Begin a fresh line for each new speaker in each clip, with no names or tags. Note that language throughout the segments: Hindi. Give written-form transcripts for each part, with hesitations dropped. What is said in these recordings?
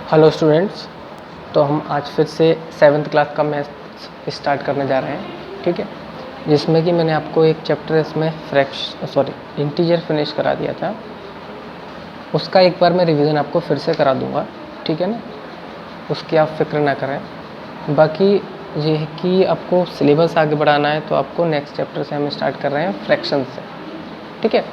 Hello students. तो हम आज फिर से 7th क्लास का मैथ स्टार्ट करने जा रहे हैं, ठीक है। जिसमें कि मैंने आपको एक चैप्टर इसमें इंटीजर फिनिश करा दिया था। उसका एक बार मैं रिवीजन आपको फिर से करा दूंगा, ठीक है ना। उसकी आप फिक्र ना करें। बाकी ये है कि आपको सिलेबस आगे बढ़ाना है, तो आपको नेक्स्ट चैप्टर से हम स्टार्ट कर रहे हैं फ्रैक्शन से, ठीक है।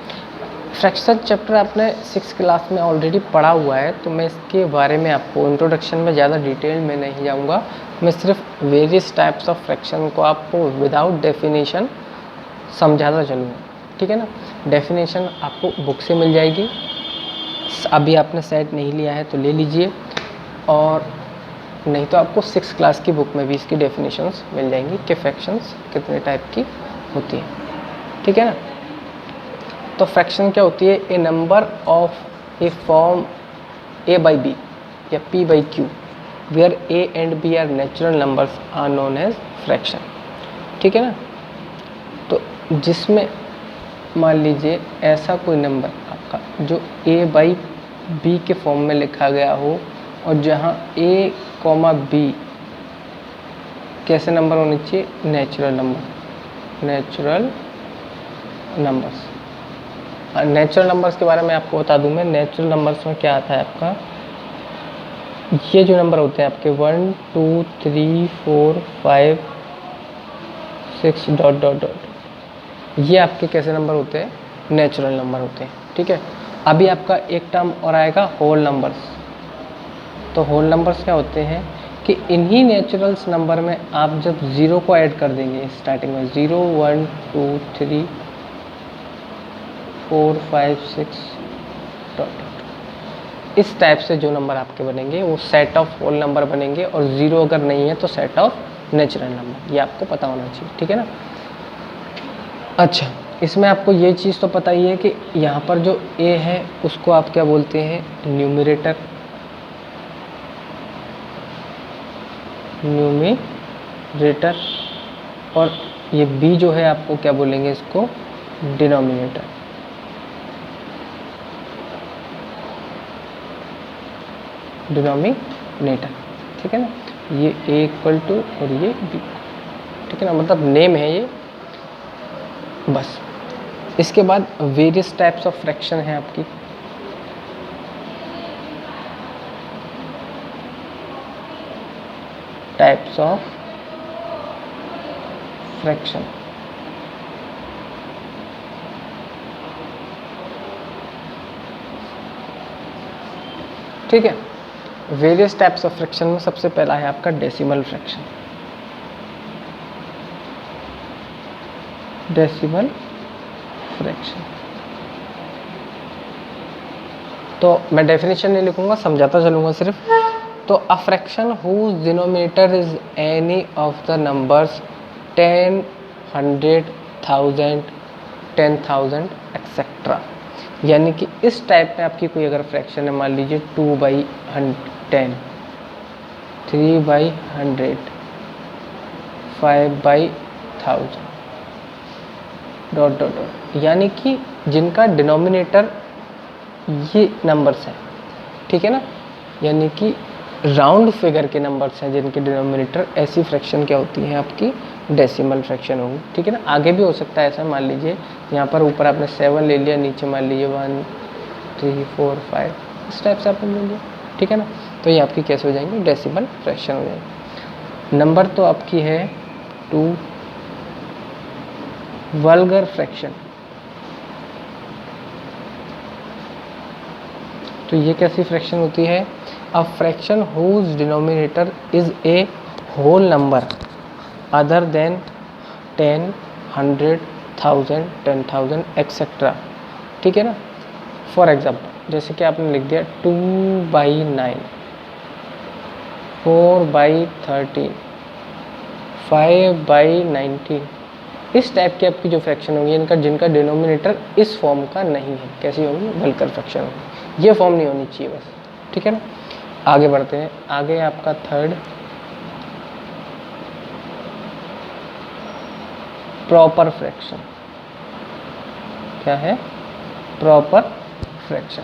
फ्रैक्शन चैप्टर आपने 6th क्लास में ऑलरेडी पढ़ा हुआ है, तो मैं इसके बारे में आपको इंट्रोडक्शन में ज़्यादा डिटेल में नहीं जाऊंगा। मैं सिर्फ वेरियस टाइप्स ऑफ फ्रैक्शन को आपको विदाउट डेफिनेशन समझाता चलूँगा, ठीक है ना। डेफिनेशन आपको बुक से मिल जाएगी। अभी आपने सेट नहीं लिया है तो ले लीजिए, और नहीं तो आपको 6th क्लास की बुक में भी इसकी डेफिनेशंस मिल जाएंगी कि फ्रैक्शंस कितने टाइप की होती हैं, ठीक है ना। तो फ्रैक्शन क्या होती है? A number of a form A by B या P by Q where A and B are natural numbers are known as fraction, ठीक है ना। तो जिसमें मान लीजिए ऐसा कोई नंबर आपका जो ए बाई बी के फॉर्म में लिखा गया हो, और जहाँ ए कॉमा बी कैसे नंबर होने चाहिए? Natural numbers. नेचुरल नंबर्स के बारे में आपको बता दूं मैं। नेचुरल नंबर्स में क्या आता है आपका, ये जो नंबर होते हैं आपके 1 2 3 4 5 6 डॉट डॉट डॉट, ये आपके कैसे नंबर होते हैं? नेचुरल नंबर होते हैं, ठीक है। अभी आपका एक टर्म और आएगा होल नंबर्स। तो होल नंबर्स क्या होते हैं कि इन्हीं नेचुरल्स नंबर में आप जब ज़ीरो को ऐड कर देंगे स्टार्टिंग में, 0 1 2 3 4 5 6 डॉट, इस टाइप से जो नंबर आपके बनेंगे वो सेट ऑफ होल नंबर बनेंगे, और ज़ीरो अगर नहीं है तो सेट ऑफ नेचुरल नंबर। ये आपको पता होना चाहिए, ठीक है ना। अच्छा, इसमें आपको ये चीज़ तो पता ही है कि यहाँ पर जो ए है उसको आप क्या बोलते हैं? न्यूमरेटर, और ये बी जो है आपको क्या बोलेंगे? इसको डिनोमिनेटर, ठीक है ना। ये ए इक्वल टू और ये बी, ठीक है ना, मतलब नेम है ये, बस। इसके बाद वेरियस टाइप्स ऑफ फ्रैक्शन है आपकी। टाइप्स ऑफ फ्रैक्शन, ठीक है। वेरियस टाइप्स ऑफ फ्रैक्शन में सबसे पहला है आपका डेसिमल फ्रैक्शन। तो मैं डेफिनेशन नहीं लिखूंगा, समझाता चलूंगा सिर्फ। तो a fraction whose denominator is any of the numbers 10 100 1000 10,000 etcetera. यानी कि इस टाइप में आपकी कोई अगर फ्रैक्शन है, मान लीजिए 2/10, 3/100, 5/1000 डॉट डॉट डॉट, यानी कि जिनका डिनोमिनेटर ये नंबर्स हैं, ठीक है ना। यानी कि राउंड फिगर के नंबर्स हैं जिनके डिनोमिनेटर, ऐसी फ्रैक्शन क्या होती है? आपकी डेसिमल फ्रैक्शन होगी, ठीक है ना। आगे भी हो सकता है ऐसा, मान लीजिए यहाँ पर ऊपर आपने 7 ले लिया, नीचे मान लीजिए 1 3 4 5, इस टाइप से आपने ले लिया, ठीक है ना। तो ये आपकी कैसे हो जाएंगी? डेसिमल फ्रैक्शन हो जाएगी। नंबर तो आपकी है 2। वल्गर फ्रैक्शन, तो ये कैसी फ्रैक्शन होती है? A fraction whose denominator is a whole number other than 10 100 1000 10,000 etcetera, ठीक है ना। फॉर एग्जाम्पल, जैसे कि आपने लिख दिया 2/9, 4/13, 5/19, इस टाइप की आपकी जो फ्रैक्शन होगी, इनका जिनका डिनोमिनेटर इस फॉर्म का नहीं है, कैसी होगी? वल्गर फ्रैक्शन होगी। ये फॉर्म नहीं होनी चाहिए बस, ठीक है ना। आगे बढ़ते हैं। आगे आपका थर्ड, प्रॉपर फ्रैक्शन। क्या है? Proper fraction.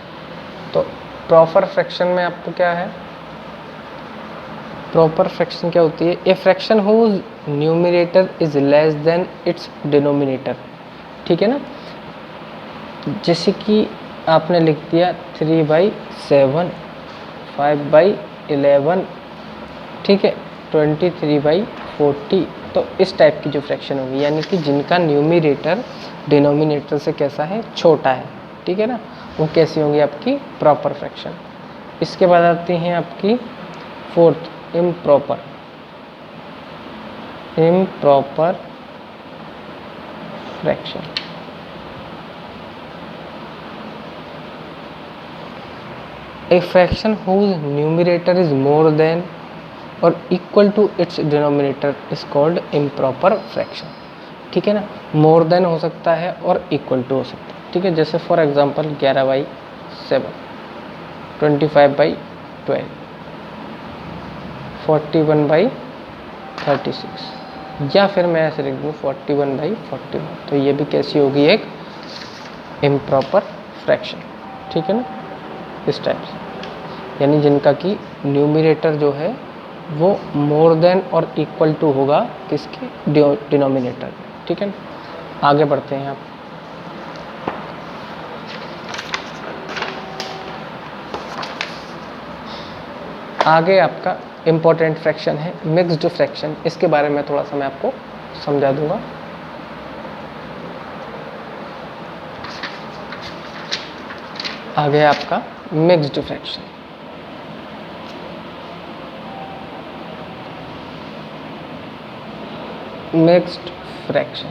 तो प्रॉपर फ्रैक्शन में आपको क्या है? प्रॉपर फ्रैक्शन क्या होती है? A fraction whose numerator is less than its denominator. ठीक है ना, जैसे कि आपने लिख दिया 3/7, 5/11, ठीक है, 23/40। तो इस टाइप की जो फ्रैक्शन होगी, यानी कि जिनका न्यूमरेटर डिनोमिनेटर से कैसा है? छोटा है। ठीक है ना, वो कैसी होंगी? आपकी प्रॉपर फ्रैक्शन। इसके बाद आती हैं आपकी fourth, improper. Improper fraction. A fraction whose numerator is more than or equal to its denominator is called improper fraction। ठीक है ना, मोर देन हो सकता है और इक्वल टू हो सकता है। ठीक है, जैसे फॉर एग्जांपल 11/7, 25/12, 41/36, या फिर मैं ऐसे लिख दूँ 41/41। तो ये भी कैसी होगी? एक इम्प्रॉपर फ्रैक्शन। ठीक है ना, इस टाइप से, यानी जिनका कि न्यूमरेटर जो है वो मोर देन और इक्वल टू होगा किसके? डिनोमिनेटर। ठीक है ना, आगे बढ़ते हैं आप। आगे आपका इम्पोर्टेंट फ्रैक्शन है मिक्स्ड फ्रैक्शन। इसके बारे में थोड़ा सा मैं आपको समझा दूंगा। आगे आपका mixed fraction. Mixed fraction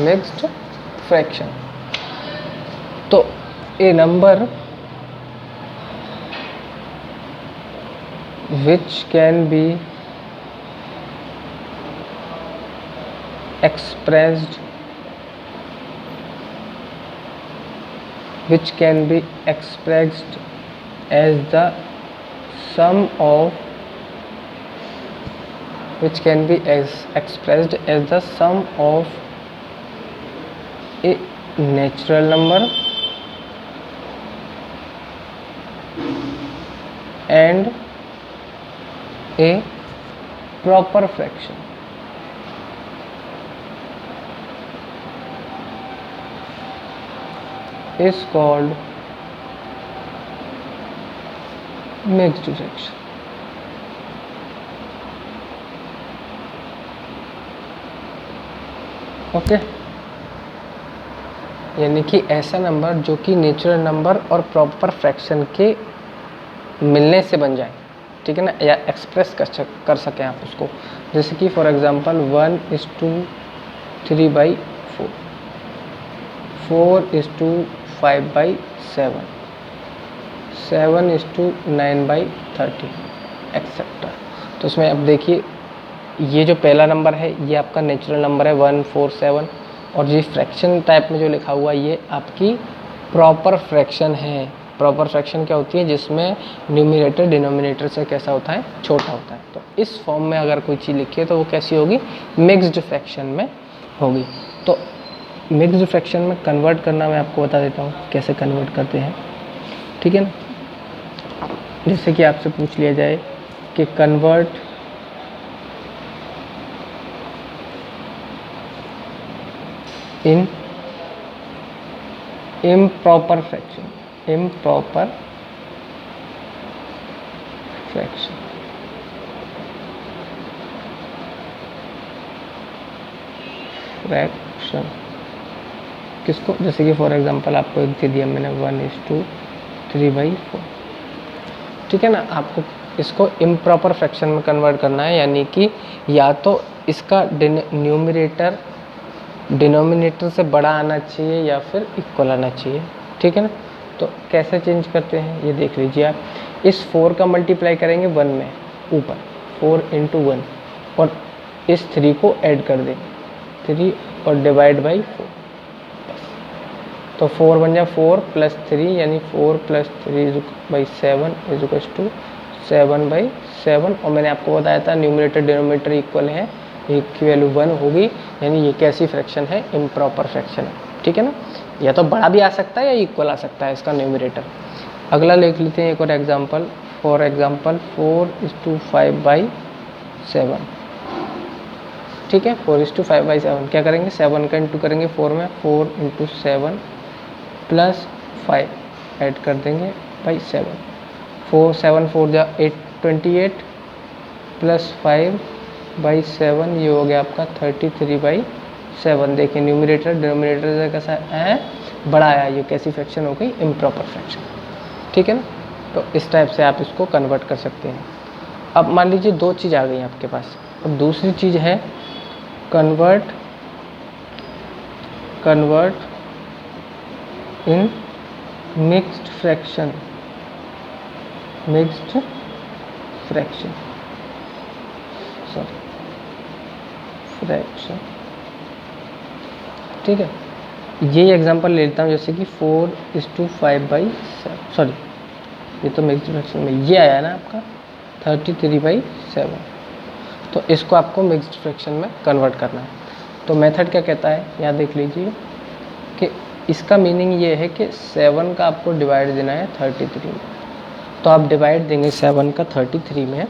mixed fraction तो a number which can be expressed as the sum of a natural number and a proper fraction is called mixed fraction। Okay, यानी कि ऐसा नंबर जो कि नेचुरल नंबर और प्रॉपर फ्रैक्शन के मिलने से बन जाए। ठीक है ना, या एक्सप्रेस कर सकें आप उसको। जैसे कि फॉर एग्जांपल 1:3/4, 4:5/7, 7:9/30 एक्सेट्रा। तो उसमें अब देखिए, ये जो पहला नंबर है ये आपका नेचुरल नंबर है 1, 4, 7, और ये फ्रैक्शन टाइप में जो लिखा हुआ ये आपकी प्रॉपर फ्रैक्शन है। प्रॉपर फ्रैक्शन क्या होती है? जिसमें न्यूमरेटर डिनोमिनेटर से कैसा होता है? छोटा होता है। तो इस फॉर्म में अगर कोई चीज़ लिखी है तो वो कैसी होगी? मिक्स्ड फ्रैक्शन में होगी। तो मिक्स्ड फ्रैक्शन में कन्वर्ट करना मैं आपको बता देता हूँ कैसे कन्वर्ट करते हैं। ठीक है ना, जैसे कि आपसे पूछ लिया जाए कि कन्वर्ट इन improper fraction किसको? जैसे कि फॉर एग्जांपल आपको एक दे दिया मैंने 1:3/4। ठीक है ना, आपको इसको इम्प्रॉपर फ्रैक्शन में कन्वर्ट करना है, यानी कि या तो इसका न्यूमरेटर डिनोमिनेटर से बड़ा आना चाहिए या फिर इक्वल आना चाहिए। ठीक है ना, तो कैसे चेंज करते हैं ये देख लीजिए आप। इस 4 का मल्टीप्लाई करेंगे 1 में, ऊपर 4 × 1, और इस 3 को ऐड कर देंगे 3 और डिवाइड बाई 4। तो 4 बन जाए 4 + 3, यानी 4 + 3/7 = 7/7। और मैंने आपको बताया था न्यूमरेटर डिनोमिनेटर इक्वल है, एक की वैल्यू 1 होगी, यानी ये कैसी फ्रैक्शन है? इम्प्रॉपर फ्रैक्शन है। ठीक है ना। या तो बड़ा भी आ सकता है या इक्वल आ सकता है इसका न्यूमरेटर। अगला लिख लेते हैं एक और एग्जांपल। फॉर एग्जांपल 4:5/7, ठीक है। 4:5/7 क्या करेंगे, 7 का इंटू करेंगे 4 में, 4 × 7 + 5 ऐड कर देंगे बाई 7, 7 4 जा 8 28 + 5/7 ये हो गया आपका 33/7। देखिए न्यूमरेटर डिनोमिनेटर कैसा है, बड़ा आया। ये कैसी फ्रैक्शन हो गई, इम्प्रॉपर फ्रैक्शन, ठीक है ना। तो इस टाइप से आप इसको कन्वर्ट कर सकते हैं। अब मान लीजिए दो चीज़ आ गई आपके पास। अब दूसरी चीज़ है convert in mixed fraction, fraction, ठीक है। ये एग्जांपल ले लेता हूँ, जैसे कि 4:5/7, सॉरी ये तो मिक्स्ड फ्रैक्शन में ये आया ना आपका 33/7। तो इसको आपको मिक्स्ड फ्रैक्शन में कन्वर्ट करना है। तो मेथड क्या कहता है, यहाँ देख लीजिए कि इसका मीनिंग ये है कि 7 का आपको डिवाइड देना है 33 में। तो आप डिवाइड देंगे 7 का 33 में,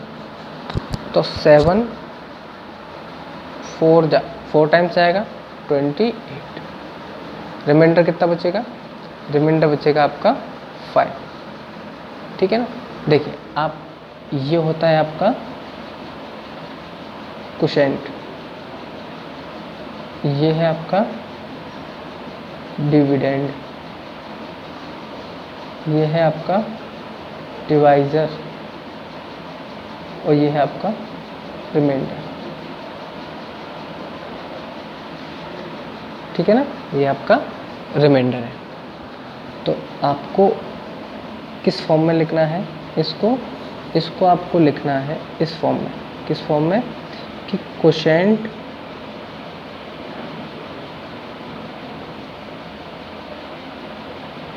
तो 7 4 टाइम्स आएगा 28। रिमाइंडर कितना बचेगा, रिमाइंडर बचेगा आपका 5, ठीक है ना। देखिए आप, ये होता है आपका क्वोशिएंट, ये है आपका डिविडेंड, ये है आपका डिवाइज़र और ये है आपका रिमाइंडर, ठीक है ना। ये आपका रिमाइंडर है। तो आपको किस फॉर्म में लिखना है इसको आपको लिखना है इस फॉर्म में। किस फॉर्म में, कि क्वोशिएंट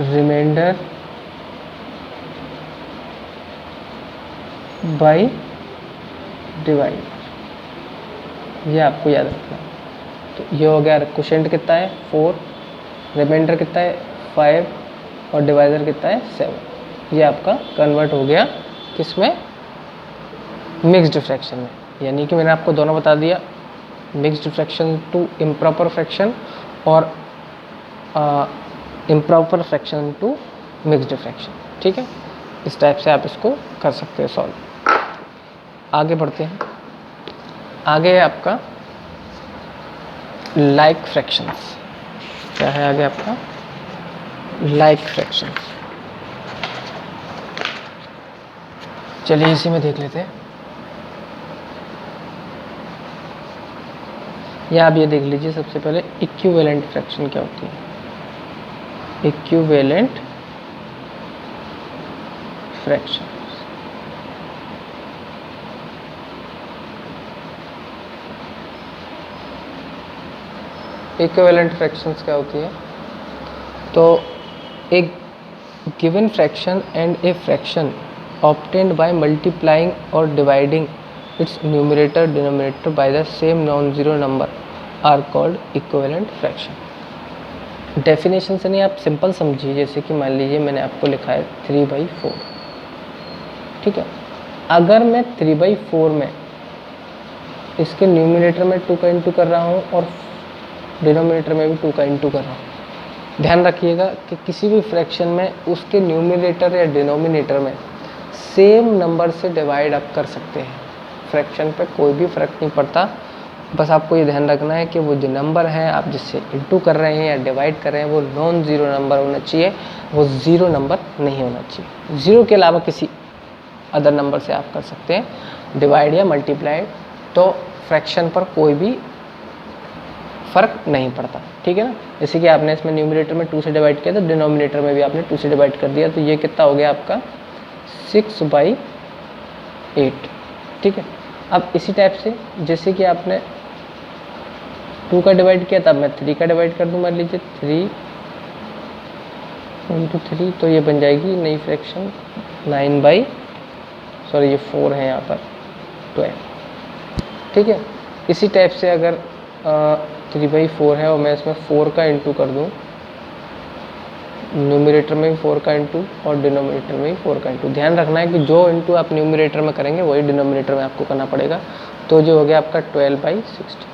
रिमाइंडर बाय डिवाइड, ये आपको याद रखना है। तो ये हो गया, क्वोशिएंट कितना है 4, रिमाइंडर कितना है 5 और डिवाइज़र कितना है 7। ये आपका कन्वर्ट हो गया किसमें, मिक्स्ड फ्रैक्शन में। यानी कि मैंने आपको दोनों बता दिया, mixed fraction to improper fraction और improper fraction to mixed fraction, ठीक है। इस टाइप से आप इसको कर सकते हैं सॉल्व। आगे बढ़ते हैं। आगे है आपका लाइक फ्रैक्शंस। क्या है आगे आपका, लाइक फ्रैक्शंस। चलिए इसी में देख लेते हैं। या आप ये देख लीजिए सबसे पहले इक्विवेलेंट फ्रैक्शन क्या होती है। इक्विवेलेंट फ्रैक्शन, इक्विवेलेंट फ्रैक्शंस क्या होती है, तो एक given fraction and a fraction obtained by multiplying or dividing its numerator denominator by the same non-zero number are called equivalent fraction। Definition से नहीं, आप सिंपल समझिए। जैसे कि मान लीजिए मैंने आपको लिखा है 3/4, ठीक है। अगर मैं 3/4 में इसके न्यूमिनेटर में 2 का इंटू कर रहा हूँ और डिनोमिनेटर में भी 2 का इंटू कर रहा हूँ, ध्यान रखिएगा कि किसी भी फ्रैक्शन में उसके न्यूमिनेटर या डिनोमिनेटर में सेम नंबर से डिवाइड आप कर सकते हैं। फ्रैक्शन पे कोई भी फ़र्क नहीं पड़ता, बस आपको ये ध्यान रखना है कि वो जो नंबर है आप जिससे इंटू कर रहे हैं या डिवाइड कर रहे हैं वो नॉन ज़ीरो नंबर होना चाहिए, वो ज़ीरो नंबर नहीं होना चाहिए। ज़ीरो के अलावा किसी अदर नंबर से आप कर सकते हैं डिवाइड या मल्टीप्लाई, तो फ्रैक्शन पर कोई भी फ़र्क नहीं पड़ता, ठीक है ना। जैसे कि आपने इसमें न्यूमिनेटर में 2 से डिवाइड किया तो डिनोमिनेटर में भी आपने 2 से डिवाइड कर दिया, तो ये कितना हो गया आपका 6/8, ठीक है। अब इसी टाइप से जैसे कि आपने 2 का डिवाइड किया, तब मैं 3 का डिवाइड कर दूँ। मान लीजिए 3 × 3, तो ये बन जाएगी नई फ्रैक्शन 4 है यहाँ पर 12, ठीक है। इसी टाइप से अगर 3/4 है और मैं इसमें 4 का इंटू कर दूँ न्यूमरेटर में भी 4 का इंटू और डिनोमिनेटर में भी 4 का इंटू। ध्यान रखना है कि जो इंटू आप न्यूमरेटर में करेंगे वही डिनोमिनेटर में आपको करना पड़ेगा। तो जो हो गया आपका 12/60।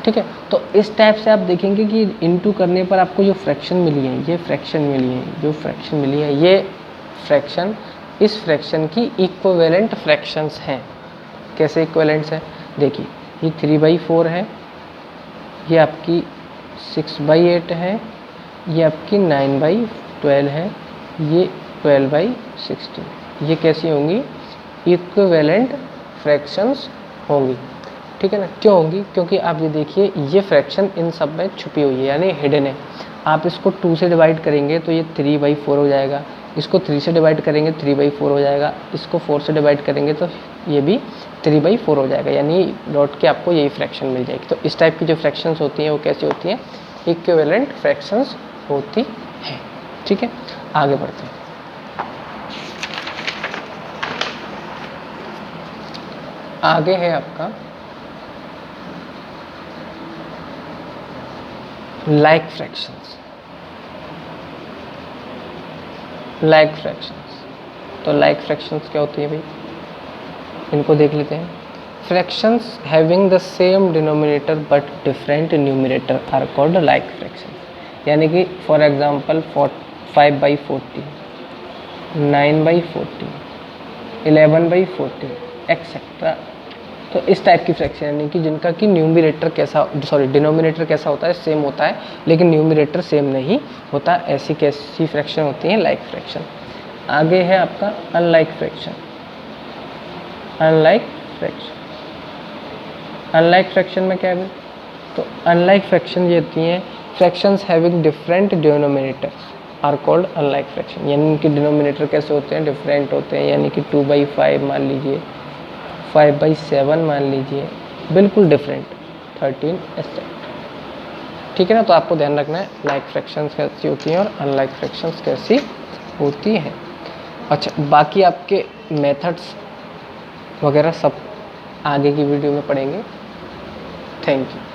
ठीक है, तो इस टाइप से आप देखेंगे कि इंटू करने पर आपको जो फ्रैक्शन मिली है, ये फ्रैक्शन मिली है, जो फ्रैक्शन मिली है ये फ्रैक्शन इस फ्रैक्शन की इक्विवेलेंट फ्रैक्शंस हैं। कैसे इक्विवेलेंट्स हैं? देखिए, ये 3/4 है, ये आपकी 6/8 है, ये आपकी 9/12 है, ये 12/16। ये कैसी होंगी? इक्विवेलेंट फ्रैक्शंस होंगी। ठीक है ना? क्यों होंगी? क्योंकि आप ये देखिए, ये फ्रैक्शन इन सब में छुपी हुई है, यानी हिडन है। आप इसको 2 से डिवाइड करेंगे तो ये 3/4 हो जाएगा, इसको 3 से डिवाइड करेंगे 3/4 हो जाएगा, इसको 4 से डिवाइड करेंगे तो ये भी 3/4 हो जाएगा, यानी लौट के आपको यही फ्रैक्शन मिल जाएगी। तो इस टाइप की जो फ्रैक्शंस होती हैं वो कैसी होती हैं? इक्विवेलेंट फ्रैक्शंस होती हैं। ठीक है, आगे बढ़ते हैं। आगे है आपका लाइक फ्रैक्शंस। लाइक फ्रैक्शंस, तो लाइक फ्रैक्शंस क्या होती है भाई? इनको देख लेते हैं। Fractions having the same denominator but different numerator are called like fractions. यानी कि फॉर एग्जांपल 5/40, 9/40, 11/40 एक्सेट्रा। तो इस टाइप की फ्रैक्शन, यानी कि जिनका कि न्यूमरेटर कैसा, सॉरी डिनोमिनेटर कैसा होता है? सेम होता है, लेकिन न्यूमरेटर सेम नहीं होता। ऐसी कैसी फ्रैक्शन होती हैं? Like fraction. आगे है आपका unlike fraction. Unlike fraction, unlike fraction में क्या है? तो अनलाइक फ्रैक्शन ये होती हैं fractions having different denominators are called unlike fraction. यानी इनके डिनोमिनेटर कैसे होते हैं? डिफरेंट होते हैं, यानी कि 2/5 मान लीजिए, 5/7 मान लीजिए, बिल्कुल डिफरेंट, 13 एक्सेट्रा। ठीक है ना? तो आपको ध्यान रखना है लाइक फ्रैक्शंस कैसी होती हैं और अनलाइक फ्रैक्शंस कैसी होती हैं। अच्छा, बाकी आपके मेथड्स वगैरह सब आगे की वीडियो में पढ़ेंगे। Thank you.